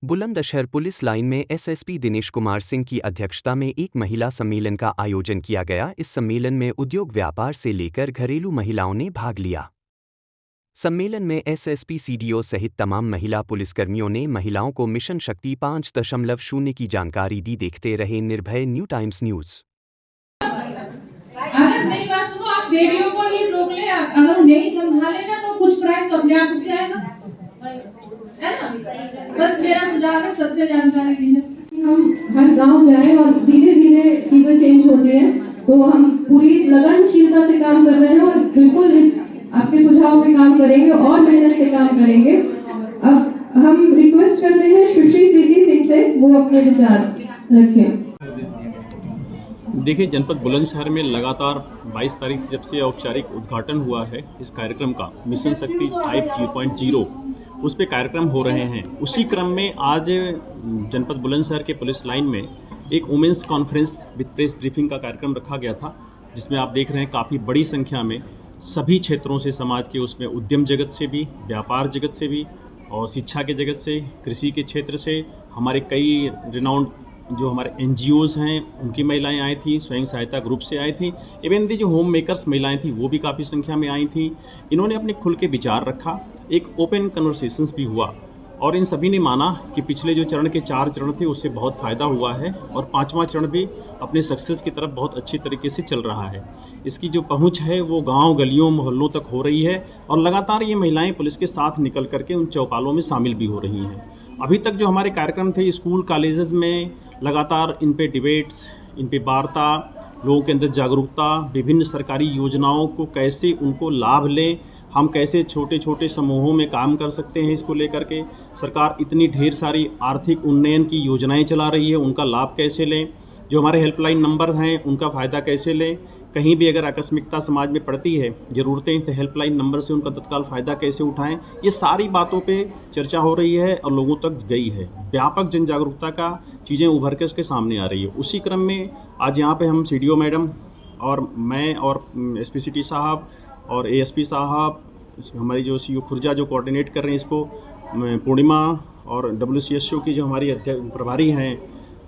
Bulandshahr police line में SSP Dinesh Kumar Singh की अध्यक्षता में एक महिला सम्मेलन का आयोजन किया गया। इस सम्मेलन में उद्योग व्यापार से लेकर घरेलू महिलाओं ने भाग लिया। सम्मेलन में एसएसपी सीडीओ सहित तमाम महिला पुलिसकर्मियों ने महिलाओं को मिशन शक्ति 5.0 की जानकारी दी। देखते रहे निर्भय न्यू टाइम्स न्यूज़। अगर मेरी बात सुनो, आप वीडियो को ही रोक ले। अगर नहीं समझा लेगा तो कुछ क्राइम तो अपने आप रुक जाएगा, है ना। बस मेरा सुझाव है सत्य जानकारी देना। हम हर गांव जाएं और धीरे धीरे चीजें चेंज होती हैं, तो हम पूरी लगनशीलता से काम कर रहे हैं और बिल्कुल इस आपके सुझाव पे काम करेंगे और मेहनत से काम करेंगे। अब हम रिक्वेस्ट करते हैं सुश्री प्रीति सिंह से वो अपने विचार रखें। देखिए, जनपद बुलंदशहर में लगातार 22 तारीख से जब से औपचारिक उद्घाटन हुआ है इस कार्यक्रम का, मिशन शक्ति 5.0 उस पे कार्यक्रम हो रहे हैं। उसी क्रम में आज जनपद बुलंदशहर के पुलिस लाइन में एक women's conference with press briefing का कार्यक्रम रखा गया था, जिसमें आप देख रहे हैं काफ़ी बड़ी संख्या में सभी क्षेत्रों से समाज के, उसमें उद्यम जगत से भी, व्यापार जगत से भी और शिक्षा के जगत से, कृषि के क्षेत्र से, हमारे कई रिनाउंड जो हमारे एनजीओज़ हैं उनकी महिलाएं आई थी, स्वयं सहायता ग्रुप से आई थी, इवन दी जो होम मेकर्स महिलाएं थी वो भी काफ़ी संख्या में आई थी। इन्होंने अपने खुल के विचार रखा, एक ओपन कन्वर्सेशंस भी हुआ और इन सभी ने माना कि पिछले जो चरण के 4 चरण थे उससे बहुत फ़ायदा हुआ है और 5वां चरण भी अपने सक्सेस की तरफ बहुत अच्छी तरीके से चल रहा है। इसकी जो पहुंच है वो गांव, गलियों, मोहल्लों तक हो रही है और लगातार ये महिलाएं पुलिस के साथ निकल करके उन चौपालों में शामिल भी हो रही हैं। अभी तक जो हमारे कार्यक्रम थे स्कूल कॉलेजेस में लगातार इन पे डिबेट्स, इन पे वार्ता, लोगों के अंदर जागरूकता, विभिन्न सरकारी योजनाओं को कैसे उनको लाभ लें, हम कैसे छोटे छोटे समूहों में काम कर सकते हैं, इसको लेकर के सरकार इतनी ढेर सारी आर्थिक उन्नयन की योजनाएं चला रही है, उनका लाभ कैसे लें, जो हमारे हेल्पलाइन नंबर हैं उनका फ़ायदा कैसे लें, कहीं भी अगर आकस्मिकता समाज में पड़ती है, ज़रूरतें, तो हेल्पलाइन नंबर से उनका तत्काल फ़ायदा कैसे उठाएं, ये सारी बातों पे चर्चा हो रही है और लोगों तक गई है। व्यापक जन जागरूकता का चीज़ें उभर के उसके सामने आ रही है। उसी क्रम में आज यहाँ पे हम सीडीओ मैडम और मैं और एसपी सिटी साहब और एएसपी साहब, हमारी जो सीओ खुर्जा जो कोऑर्डिनेट कर रहे हैं इसको, पूर्णिमा और डब्ल्यूसीएसओ की जो हमारी प्रभारी हैं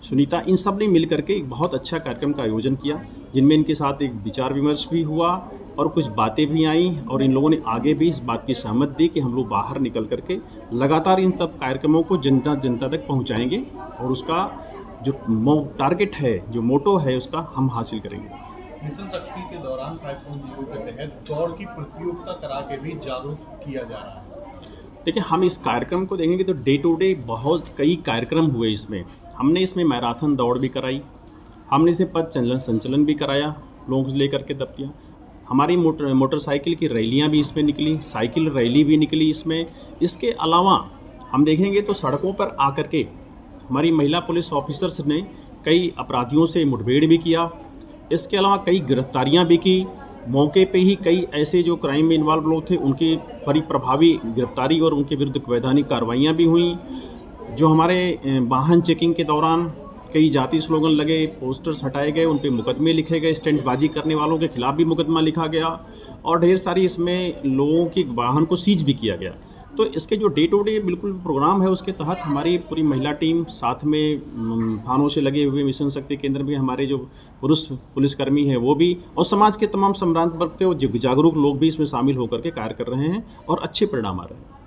सुनीता, इन सब ने मिल करके एक बहुत अच्छा कार्यक्रम का आयोजन किया, जिनमें इनके साथ एक विचार विमर्श भी हुआ और कुछ बातें भी आईं और इन लोगों ने आगे भी इस बात की सहमत दी कि हम लोग बाहर निकल करके लगातार इन सब कार्यक्रमों को जनता तक पहुंचाएंगे और उसका जो टारगेट है, जो मोटो है, उसका हम हासिल करेंगे। मिशन शक्ति के दौरान 5.0 के तहत दौड़ की प्रतियोगिता करा के भी जागरूक किया जा रहा है। देखिए, हम इस कार्यक्रम को देखेंगे तो डे टू डे बहुत कई कार्यक्रम हुए इसमें। हमने इसमें मैराथन दौड़ भी कराई, हमने इसे पथ संचलन भी कराया, लोगों को लेकर के दफ्तियाँ, हमारी मोटरसाइकिल की रैलियाँ भी इसमें निकली, साइकिल रैली भी निकली इसमें। इसके अलावा हम देखेंगे तो सड़कों पर आकर के हमारी महिला पुलिस ऑफिसर्स ने कई अपराधियों से मुठभेड़ भी किया, इसके अलावा कई गिरफ्तारियां भी की। मौके पे ही कई ऐसे जो क्राइम में इन्वॉल्व लोग थे उनकी बड़ी प्रभावी गिरफ्तारी और उनके विरुद्ध वैधानिक कार्रवाइयाँ भी हुई। जो हमारे वाहन चेकिंग के दौरान कई जाति स्लोगन लगे, पोस्टर्स हटाए गए, उन पे मुकदमे लिखे गए, स्टंटबाजी करने वालों के खिलाफ भी मुकदमा लिखा गया और ढेर सारी इसमें लोगों के वाहन को सीज भी किया गया। तो इसके जो डे टू डे बिल्कुल प्रोग्राम है उसके तहत हमारी पूरी महिला टीम, साथ में थानों से लगे हुए मिशन शक्ति केंद्र में हमारे जो पुरुष पुलिसकर्मी हैं वो भी, और समाज के तमाम सम्भ्रांत वर्ग से और जागरूक लोग भी इसमें शामिल होकर के कार्य कर रहे हैं और अच्छे परिणाम आ रहे हैं।